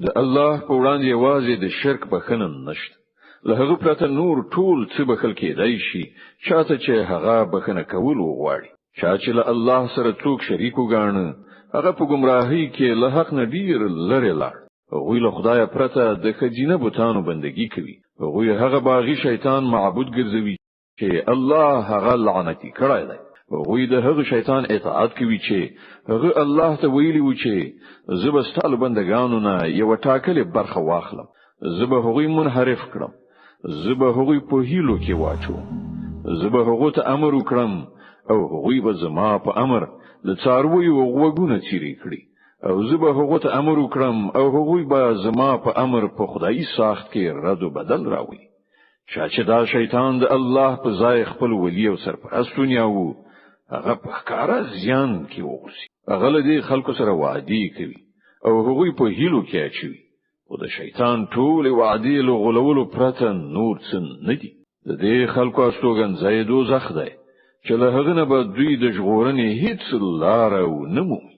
د الله په وړاندې یوازې د شرک بخښنه نشته. له هغه پرته نور ټول څه بخښل کېدای شي، چاته چې هغه بخښنه کول وغواړي. چا چې له الله سره څوک شریک وګاڼه، هغه په گمراهۍ کې له حق نه ډیر لرې لاړ. هغوی له خدای پرته د خځینه بوتانو بندگی کوي. هغوی هغه باغی شیطان معبود ګرځوي چې الله هغه لعنتی کړی دی. هغوی د هغه شیطان اطاعت کوي چې هغه الله ته ویلی و چې زه به ستاسو بندگانو نه یو ټاکلې برخه واخلم، زه به هغوی منحرف کړم، زه به هغوی په هیلو کې واچوم، زه به هغوی ته امر وکړم او هغوی به زما په امر د څارویو غوږونه چیرې کړي، او زه به هغوی ته امر وکړم او هغوی به زما په امر په خدایي ساخت کې رد و بدل راوړي. چې دا شیطان د الله په ځای خپل ولی او سرپرست ونیاو، هغه په ښکارا زیان کې وغورځي. هغه له دې خلکو سره وعده کوي او هغوی په هیلو کې اچوي. او د شیطان ټول وعده له غلولو پرته نور څه نه دي. د دې خلکو استوګنځای دوزخ دی چې له هغه نه به دوی د ژغورنې هیڅ لار نه مومي.